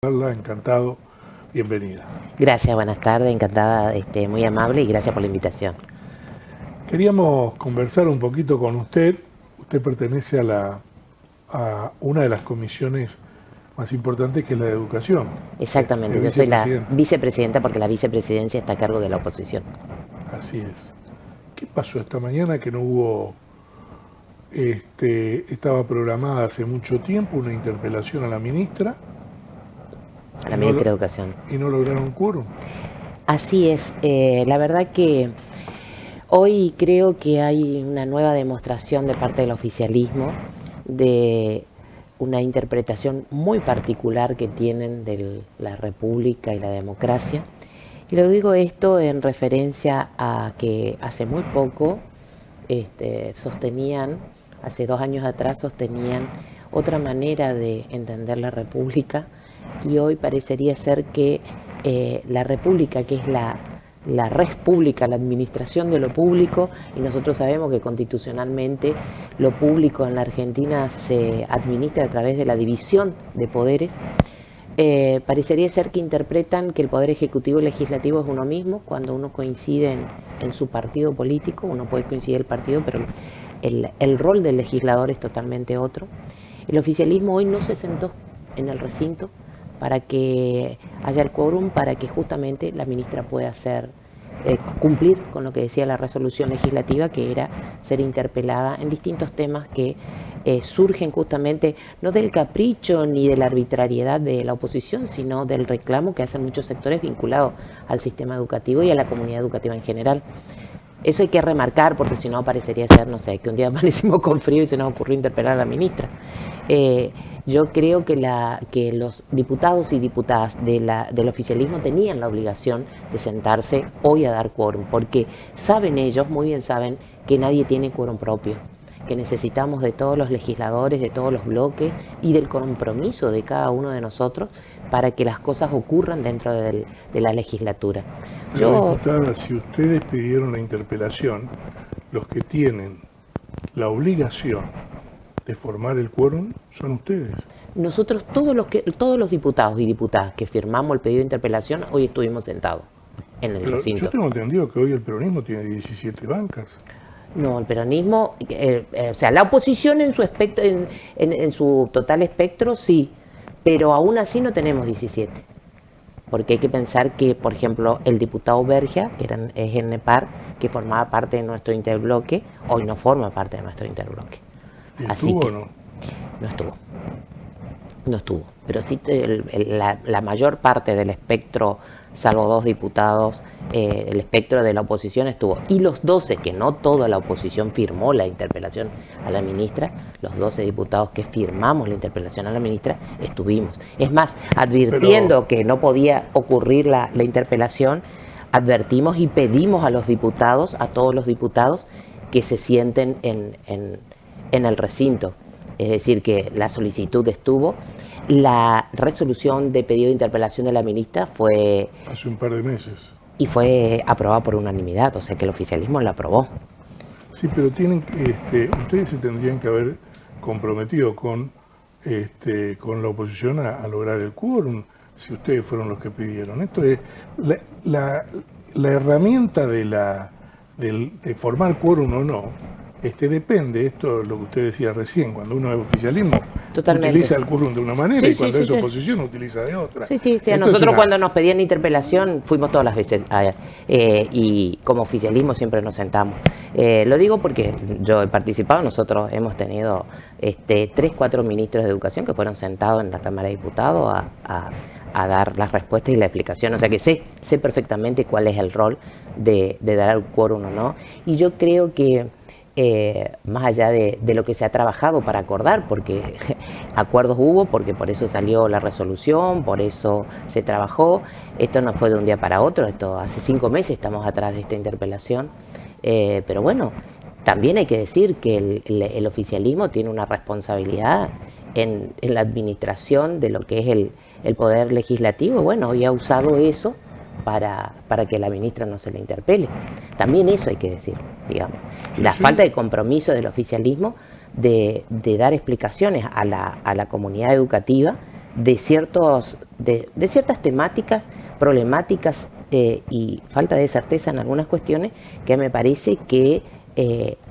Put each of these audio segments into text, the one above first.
Encantado, bienvenida. Gracias, buenas tardes, encantada, muy amable y gracias por la invitación. Queríamos conversar un poquito con usted. Usted pertenece a una de las comisiones más importantes, que es la de educación. Exactamente, Es yo soy la vicepresidente. vicepresidenta porque la vicepresidencia está a cargo de la oposición. Así es. ¿Qué pasó esta mañana que no hubo, estaba programada hace mucho tiempo una interpelación a la ministra A la ministra de Educación. y no lograron quórum? Así es, la verdad que hoy creo que hay una nueva demostración de parte del oficialismo de una interpretación muy particular que tienen de la República y la democracia. Y lo digo esto en referencia a que hace muy poco sostenían, hace 2 años atrás sostenían otra manera de entender la República, y hoy parecería ser que la República, que es la red pública, la administración de lo público, y nosotros sabemos que constitucionalmente lo público en la Argentina se administra a través de la división de poderes. Parecería ser que interpretan que el Poder Ejecutivo y Legislativo es uno mismo, cuando uno coincide en su partido político. Uno puede coincidir el partido, pero el rol del legislador es totalmente otro. El oficialismo hoy no se sentó en el recinto para que haya el quórum, para que justamente la ministra pueda cumplir con lo que decía la resolución legislativa, que era ser interpelada en distintos temas que surgen justamente no del capricho ni de la arbitrariedad de la oposición, sino del reclamo que hacen muchos sectores vinculados al sistema educativo y a la comunidad educativa en general. Eso hay que remarcar, porque si no parecería ser, no sé, que un día amanecimos con frío y se nos ocurrió interpelar a la ministra. Yo creo que los diputados y diputadas del oficialismo tenían la obligación de sentarse hoy a dar quórum, porque saben ellos, muy bien saben, que nadie tiene quórum propio, que necesitamos de todos los legisladores, de todos los bloques y del compromiso de cada uno de nosotros para que las cosas ocurran dentro de la legislatura. Pero, diputada, si ustedes pidieron la interpelación, los que tienen la obligación de formar el quórum son ustedes. Nosotros, todos los diputados y diputadas que firmamos el pedido de interpelación, hoy estuvimos sentados en el recinto. Yo tengo entendido que hoy el peronismo tiene 17 bancas. No, el peronismo, o sea, la oposición en su espectro, en su total espectro, sí, pero aún así no tenemos 17. Porque hay que pensar que, por ejemplo, el diputado Bergia, que es el NEPAR, que formaba parte de nuestro interbloque, hoy no forma parte de nuestro interbloque. ¿Y estuvo o no? No estuvo. No estuvo. Pero sí la mayor parte del espectro, salvo 2 diputados, el espectro de la oposición estuvo. Y los 12, que no toda la oposición firmó la interpelación a la ministra, los 12 diputados que firmamos la interpelación a la ministra, estuvimos. Es más, advirtiendo que no podía ocurrir la interpelación, advertimos y pedimos a los diputados, a todos los diputados, que se sienten en el recinto. Es decir, que la solicitud estuvo. La resolución de pedido de interpelación de la ministra fue... hace un par de meses. Y fue aprobada por unanimidad, o sea que el oficialismo la aprobó. Sí, pero ustedes se tendrían que haber comprometido con la oposición a lograr el quórum, si ustedes fueron los que pidieron. Esto es la herramienta de formar quórum o no. Depende, esto es lo que usted decía recién, cuando uno es oficialismo, Totalmente. Utiliza el quórum de una manera, y cuando es oposición utiliza de otra. Sí, a nosotros cuando nos pedían interpelación fuimos todas las veces y como oficialismo siempre nos sentamos. Lo digo porque yo he participado, nosotros hemos tenido 3, 4 ministros de educación que fueron sentados en la Cámara de Diputados a dar las respuestas y la explicación, o sea que sé perfectamente cuál es el rol de dar el quórum o no, y yo creo que más allá de lo que se ha trabajado para acordar, porque acuerdos hubo, porque por eso salió la resolución, por eso se trabajó. Esto no fue de un día para otro, esto hace 5 meses estamos atrás de esta interpelación, pero bueno, también hay que decir que el oficialismo tiene una responsabilidad en la administración de lo que es el poder legislativo. Bueno, y ha usado eso para que la ministra no se le interpele. También eso hay que decir, digamos. La falta de compromiso del oficialismo de dar explicaciones a la comunidad educativa de ciertas temáticas, problemáticas y falta de certeza en algunas cuestiones que me parece que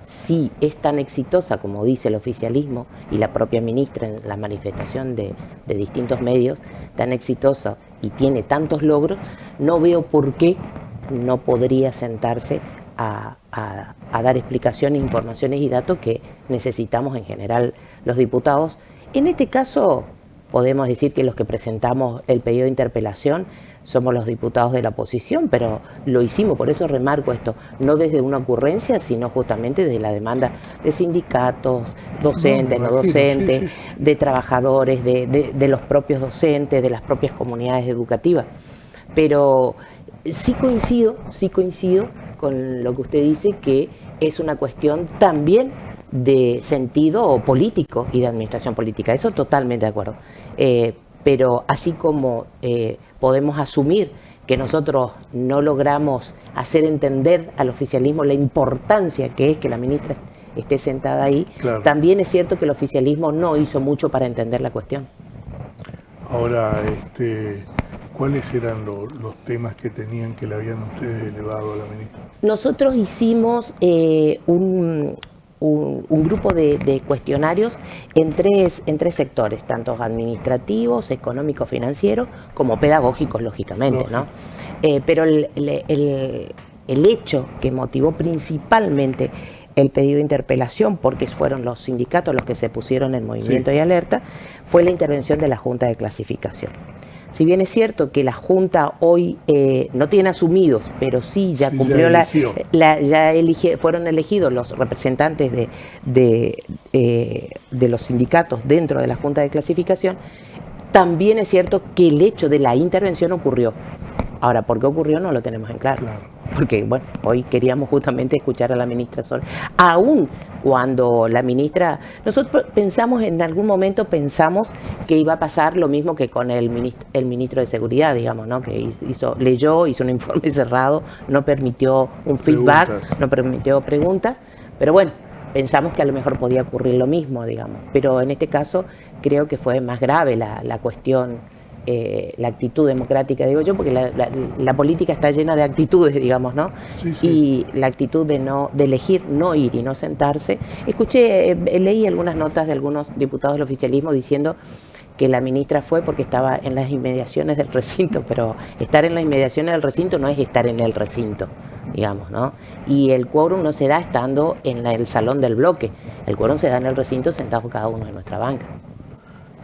si es tan exitosa como dice el oficialismo y la propia ministra en la manifestación de distintos medios, tan exitosa y tiene tantos logros, no veo por qué no podría sentarse a dar explicaciones, informaciones y datos que necesitamos en general los diputados. En este caso, podemos decir que los que presentamos el pedido de interpelación somos los diputados de la oposición, pero lo hicimos, por eso remarco esto, no desde una ocurrencia, sino justamente desde la demanda de sindicatos, docentes, no docentes, sí, sí, sí, de trabajadores, de los propios docentes, de las propias comunidades educativas. Pero sí coincido con lo que usted dice, que es una cuestión también de sentido político y de administración política. Eso totalmente de acuerdo. Pero así como podemos asumir que nosotros no logramos hacer entender al oficialismo la importancia que es que la ministra esté sentada ahí, claro, también es cierto que el oficialismo no hizo mucho para entender la cuestión. Ahora, ¿cuáles eran los temas que tenían que le habían ustedes elevado a la ministra? Nosotros hicimos un grupo de cuestionarios en tres sectores, tanto administrativos, económicos, financieros, como pedagógicos, lógicamente, ¿no? Pero el hecho que motivó principalmente el pedido de interpelación, porque fueron los sindicatos los que se pusieron en movimiento y alerta, fue la intervención de la Junta de Clasificación. Si bien es cierto que la Junta hoy no tiene asumidos, pero sí ya cumplió fueron elegidos los representantes de los sindicatos dentro de la Junta de Clasificación, también es cierto que el hecho de la intervención ocurrió. Ahora, ¿por qué ocurrió? No lo tenemos en claro. Porque, bueno, hoy queríamos justamente escuchar a la ministra Sol. Aún cuando la ministra... Nosotros en algún momento pensamos que iba a pasar lo mismo que con el ministro de Seguridad, digamos, ¿no? Que leyó, hizo un informe cerrado, no permitió un feedback, no permitió preguntas, pero bueno, pensamos que a lo mejor podía ocurrir lo mismo, digamos. Pero en este caso creo que fue más grave la cuestión... la actitud democrática, digo yo, porque la política está llena de actitudes, digamos, ¿no? Sí, sí. Y la actitud de elegir no ir y no sentarse. Leí algunas notas de algunos diputados del oficialismo diciendo que la ministra fue porque estaba en las inmediaciones del recinto, pero estar en las inmediaciones del recinto no es estar en el recinto, digamos, ¿no? Y el quórum no se da estando en el salón del bloque, el quórum se da en el recinto sentado cada uno en nuestra banca.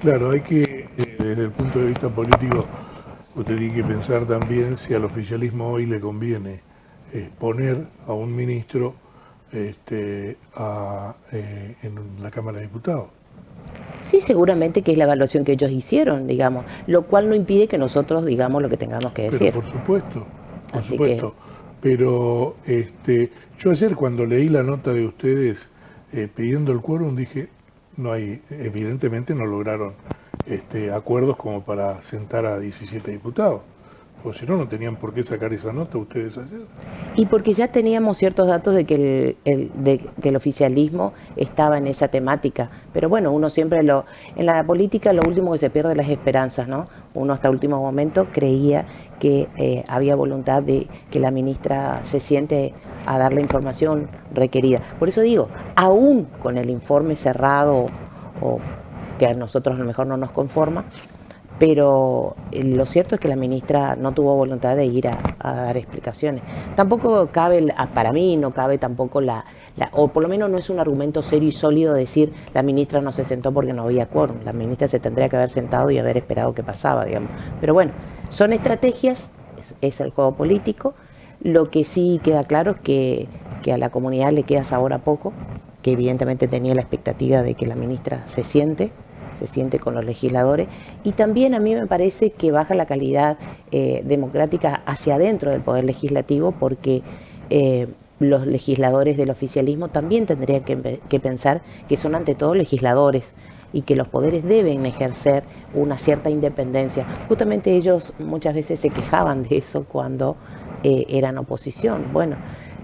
Claro, hay que, desde el punto de vista político, usted tiene que pensar también si al oficialismo hoy le conviene poner a un ministro en la Cámara de Diputados. Sí, seguramente que es la evaluación que ellos hicieron, digamos, lo cual no impide que nosotros digamos lo que tengamos que decir. Pero por supuesto. Pero yo ayer cuando leí la nota de ustedes pidiendo el quórum dije... evidentemente no lograron acuerdos como para sentar a 17 diputados, porque si no, no tenían por qué sacar esa nota ustedes ayer. Y porque ya teníamos ciertos datos de que el oficialismo estaba en esa temática, pero bueno, uno siempre en la política lo último que se pierde es las esperanzas, ¿no? Uno hasta el último momento creía que había voluntad de que la ministra se siente a dar la información requerida. Por eso digo, aún con el informe cerrado o que a nosotros a lo mejor no nos conforma, pero lo cierto es que la ministra no tuvo voluntad de ir a dar explicaciones. Tampoco cabe, para mí no cabe tampoco o por lo menos no es un argumento serio y sólido decir la ministra no se sentó porque no había quórum. La ministra se tendría que haber sentado y haber esperado qué pasaba, digamos. Pero bueno, son estrategias, es el juego político. Lo que sí queda claro es que a la comunidad le queda sabor a poco, que evidentemente tenía la expectativa de que la ministra se siente con los legisladores, y también a mí me parece que baja la calidad democrática hacia adentro del Poder Legislativo, porque los legisladores del oficialismo también tendrían que pensar que son ante todo legisladores y que los poderes deben ejercer una cierta independencia. Justamente ellos muchas veces se quejaban de eso cuando eran oposición. Bueno,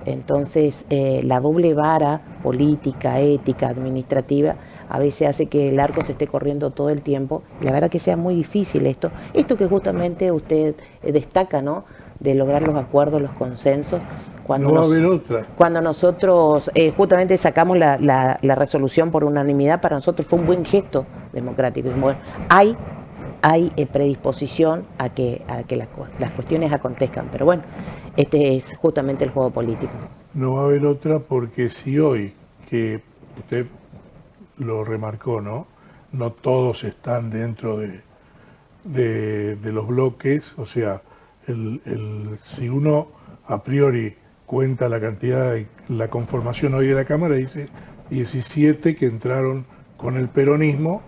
entonces la doble vara política, ética, administrativa, a veces hace que el arco se esté corriendo todo el tiempo. La verdad que sea muy difícil esto que justamente usted destaca, ¿no? De lograr los acuerdos, los consensos. No va a haber otra. Cuando nosotros justamente sacamos la resolución por unanimidad, para nosotros fue un buen gesto democrático. Bueno, hay predisposición a que las cuestiones acontezcan, pero bueno, este es justamente el juego político. No va a haber otra porque si hoy, que usted lo remarcó, ¿no? No todos están dentro de los bloques, o sea, si uno a priori cuenta la cantidad de la conformación hoy de la Cámara, dice 17 que entraron con el peronismo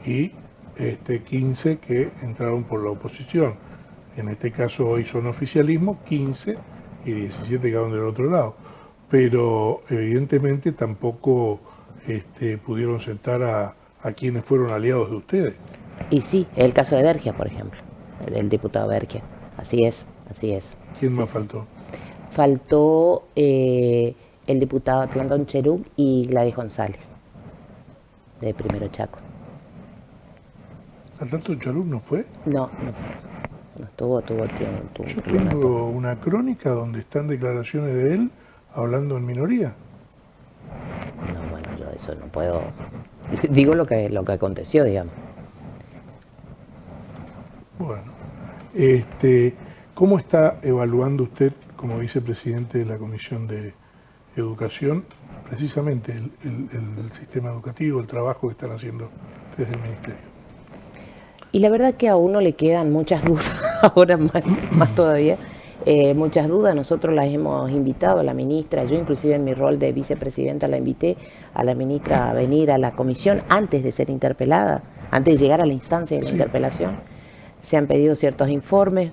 y 15 que entraron por la oposición. En este caso hoy son oficialismo, 15 y 17 quedaron del otro lado. Pero evidentemente tampoco pudieron sentar a quienes fueron aliados de ustedes. Y sí, el caso de Bergia, por ejemplo, del diputado Bergia. Así es. ¿Quién más faltó? Faltó el diputado Atlandón Cheruk y Gladys González, de Primero Chaco. ¿Atlandón Cheruk no fue? No estuvo. Yo tengo una crónica donde están declaraciones de él hablando en minoría. No, bueno, yo eso no puedo. Digo lo que aconteció, digamos. Bueno, ¿cómo está evaluando usted como vicepresidente de la Comisión de Educación precisamente el sistema educativo, el trabajo que están haciendo desde el Ministerio? Y la verdad que a uno le quedan muchas dudas, ahora más todavía, muchas dudas. Nosotros las hemos invitado a la ministra, yo inclusive en mi rol de vicepresidenta la invité a la ministra a venir a la comisión antes de ser interpelada, antes de llegar a la instancia de la interpelación. Se han pedido ciertos informes,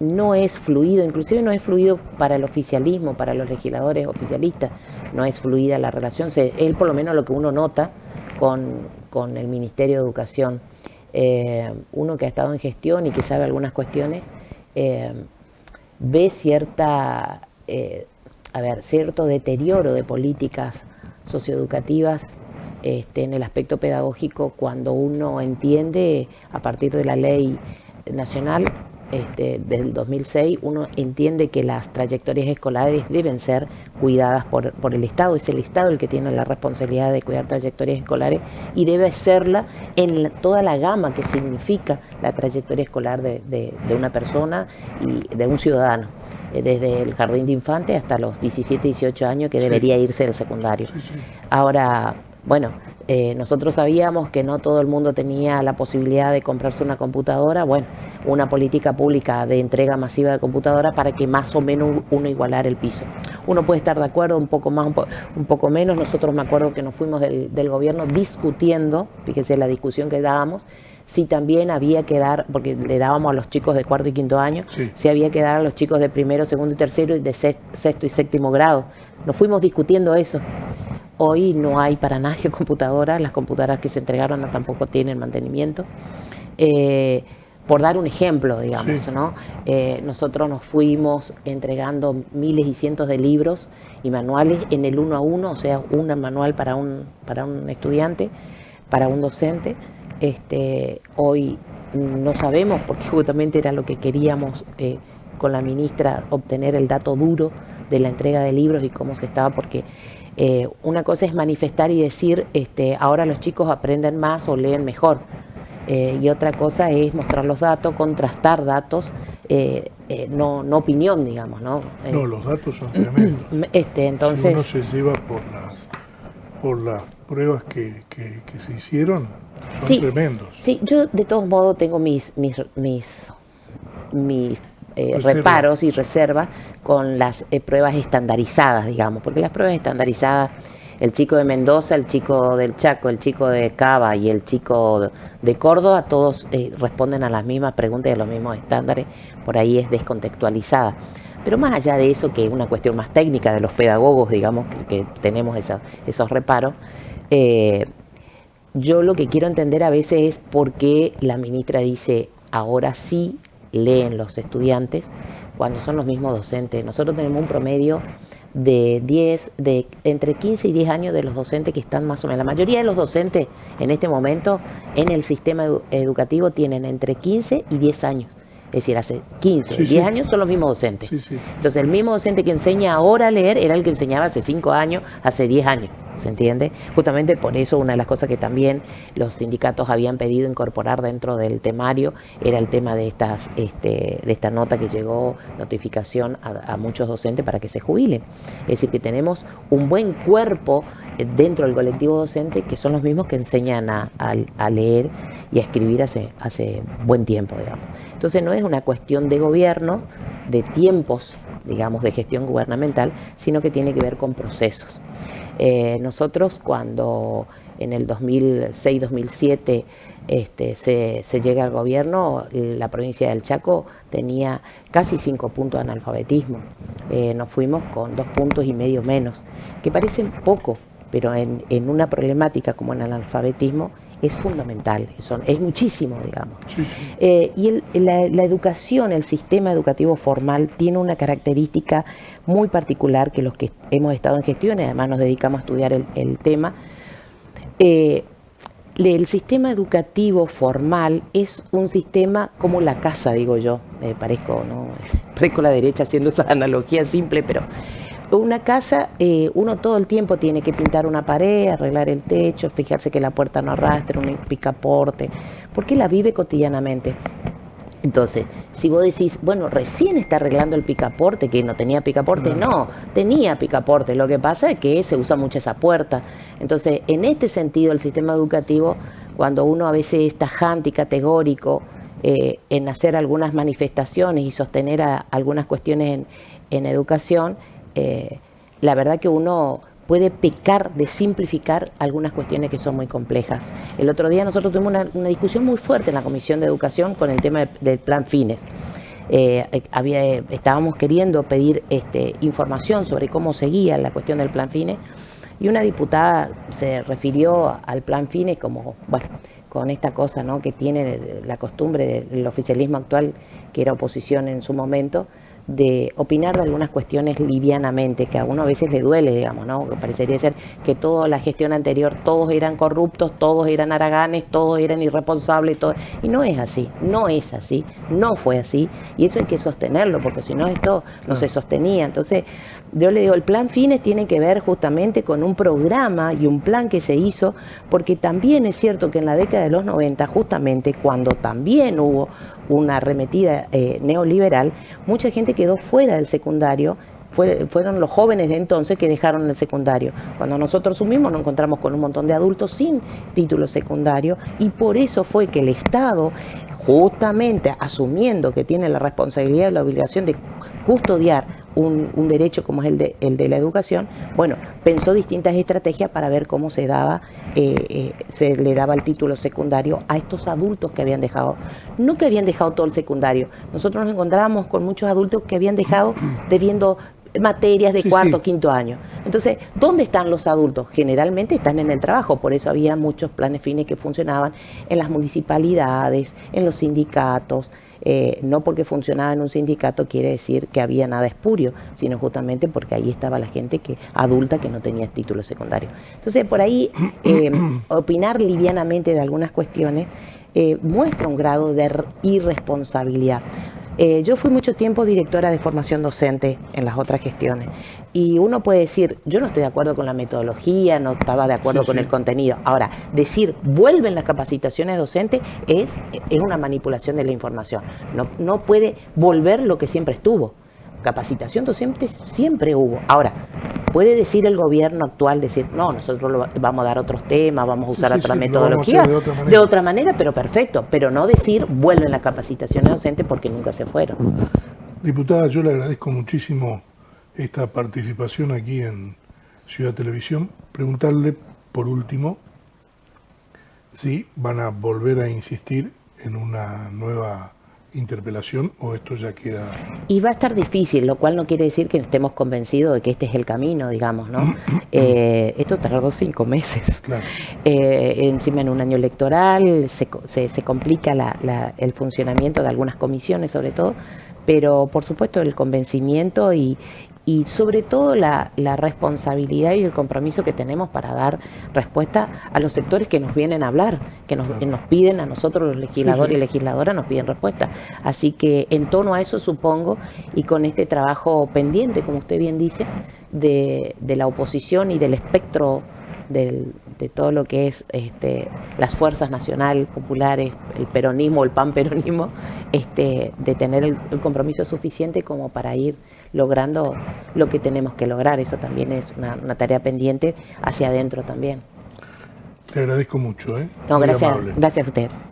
no es fluido, inclusive no es fluido para el oficialismo, para los legisladores oficialistas, no es fluida la relación, es por lo menos lo que uno nota con el Ministerio de Educación. Uno que ha estado en gestión y que sabe algunas cuestiones, ve cierto deterioro de políticas socioeducativas en el aspecto pedagógico cuando uno entiende, a partir de la ley nacional del 2006, uno entiende que las trayectorias escolares deben ser cuidadas por el Estado. Es el Estado el que tiene la responsabilidad de cuidar trayectorias escolares y debe serla en toda la gama que significa la trayectoria escolar de una persona y de un ciudadano, desde el jardín de infantes hasta los 17, 18 años que debería irse del secundario. Ahora, bueno, nosotros sabíamos que no todo el mundo tenía la posibilidad de comprarse una computadora. Bueno, una política pública de entrega masiva de computadoras para que más o menos uno igualara el piso. Uno puede estar de acuerdo, un poco más, un poco menos. Nosotros me acuerdo que nos fuimos del gobierno discutiendo, fíjense la discusión que dábamos, si también había que dar, porque le dábamos a los chicos de cuarto y quinto año, si había que dar a los chicos de primero, segundo y tercero y de sexto y séptimo grado. Nos fuimos discutiendo eso. Hoy no hay para nadie computadoras, las computadoras que se entregaron tampoco tienen mantenimiento. Por dar un ejemplo, digamos, ¿no? Nosotros nos fuimos entregando miles y cientos de libros y manuales en el 1 a 1, o sea, un manual para un estudiante, para un docente. Hoy no sabemos, porque justamente era lo que queríamos con la ministra, obtener el dato duro de la entrega de libros y cómo se estaba, porque una cosa es manifestar y decir, ahora los chicos aprenden más o leen mejor, y otra cosa es mostrar los datos, contrastar datos, no opinión, digamos, ¿no? No, los datos son tremendos. Entonces, si uno se lleva por las pruebas que se hicieron, son tremendos. Sí, yo de todos modos tengo mis reparos y reservas con las pruebas estandarizadas, digamos, porque las pruebas estandarizadas, el chico de Mendoza, el chico del Chaco, el chico de Cava y el chico de Córdoba, todos responden a las mismas preguntas y a los mismos estándares, por ahí es descontextualizada. Pero más allá de eso, que es una cuestión más técnica de los pedagogos, digamos, que tenemos esos reparos, yo lo que quiero entender a veces es por qué la ministra dice, ahora sí leen los estudiantes, cuando son los mismos docentes. Nosotros tenemos un promedio de entre 15 y 10 años de los docentes que están más o menos. La mayoría de los docentes en este momento en el sistema educativo tienen entre 15 y 10 años. Es decir, hace 15, 10 años son los mismos docentes. Entonces, el mismo docente que enseña ahora a leer era el que enseñaba hace 5 años, hace 10 años. ¿Se entiende? Justamente por eso una de las cosas que también los sindicatos habían pedido incorporar dentro del temario era el tema de esta nota que llegó, notificación a muchos docentes para que se jubilen. Es decir, que tenemos un buen cuerpo dentro del colectivo docente que son los mismos que enseñan a leer y a escribir hace buen tiempo, digamos. Entonces no es una cuestión de gobierno, de tiempos, digamos, de gestión gubernamental, sino que tiene que ver con procesos. Nosotros cuando en el 2006-2007 se llega al gobierno, la provincia del Chaco tenía casi 5 puntos de analfabetismo. Nos fuimos con 2,5 puntos menos, que parecen poco, pero en una problemática como el analfabetismo es fundamental, es muchísimo, digamos. Y la educación, el sistema educativo formal tiene una característica muy particular que los que hemos estado en gestión, y además nos dedicamos a estudiar el tema. El sistema educativo formal es un sistema como la casa, digo yo. Parezco la derecha haciendo esa analogía simple, pero una casa, uno todo el tiempo tiene que pintar una pared, arreglar el techo, fijarse que la puerta no arrastre, un picaporte, porque la vive cotidianamente. Entonces, si vos decís, bueno, recién está arreglando el picaporte, que no tenía picaporte, no, tenía picaporte, lo que pasa es que se usa mucho esa puerta. Entonces, en este sentido, el sistema educativo, cuando uno a veces es tajante y categórico en hacer algunas manifestaciones y sostener algunas cuestiones en educación, la verdad que uno puede pecar de simplificar algunas cuestiones que son muy complejas. El otro día nosotros tuvimos una discusión muy fuerte en la Comisión de Educación con el tema del Plan Fines. Estábamos queriendo pedir información sobre cómo seguía la cuestión del Plan Fines y una diputada se refirió al Plan Fines como, bueno, con esta cosa, ¿no?, que tiene la costumbre del oficialismo actual, que era oposición en su momento, de opinar de algunas cuestiones livianamente, que a uno a veces le duele, digamos, ¿no? Que parecería ser que toda la gestión anterior, todos eran corruptos, todos eran haraganes, todos eran irresponsables, y no es así, no fue así, y eso hay que sostenerlo, porque si no esto no se sostenía. Entonces, yo le digo, el Plan Fines tiene que ver justamente con un programa y un plan que se hizo, porque también es cierto que en la década de los 90, justamente cuando también hubo una arremetida neoliberal, mucha gente quedó fuera del secundario. Fueron los jóvenes de entonces que dejaron el secundario. Cuando nosotros subimos nos encontramos con un montón de adultos sin título secundario y por eso fue que el Estado, justamente asumiendo que tiene la responsabilidad y la obligación de custodiar un derecho como es el de la educación, bueno, pensó distintas estrategias para ver cómo se le daba el título secundario a estos adultos que habían dejado, no que habían dejado todo el secundario. Nosotros nos encontrábamos con muchos adultos que habían dejado debiendo materias de cuarto, quinto año. Entonces, ¿dónde están los adultos? Generalmente están en el trabajo, por eso había muchos planes fines que funcionaban en las municipalidades, en los sindicatos. No porque funcionaba en un sindicato quiere decir que había nada espurio, sino justamente porque ahí estaba la gente adulta que no tenía título secundario. Entonces, por ahí, opinar livianamente de algunas cuestiones muestra un grado de irresponsabilidad. Yo fui mucho tiempo directora de formación docente en las otras gestiones y uno puede decir, yo no estoy de acuerdo con la metodología, no estaba de acuerdo con el contenido. Ahora, decir vuelven las capacitaciones docentes es una manipulación de la información. No puede volver lo que siempre estuvo. Capacitación docente siempre hubo. Ahora, puede decir el gobierno actual, no, nosotros vamos a dar otros temas, vamos a usar otra metodología, de otra manera, pero perfecto, pero no decir vuelven las capacitaciones docentes porque nunca se fueron. Diputada, yo le agradezco muchísimo esta participación aquí en Ciudad Televisión. Preguntarle, por último, si van a volver a insistir en una nueva interpelación o esto ya queda... Y va a estar difícil, lo cual no quiere decir que estemos convencidos de que este es el camino, digamos, ¿no? Esto tardó 5 meses. Claro. Encima en un año electoral se complica el funcionamiento de algunas comisiones sobre todo, pero por supuesto el convencimiento y y sobre todo la responsabilidad y el compromiso que tenemos para dar respuesta a los sectores que nos vienen a hablar, que nos piden a nosotros los legisladores y legisladoras, nos piden respuesta. Así que en torno a eso supongo, y con este trabajo pendiente, como usted bien dice, de la oposición y del espectro de todo lo que es las fuerzas nacionales, populares, el peronismo, el panperonismo, de tener el compromiso suficiente como para ir logrando lo que tenemos que lograr. Eso también es una tarea pendiente hacia adentro también. Le agradezco mucho, ¿eh? No, Muy gracias, amable. gracias a usted.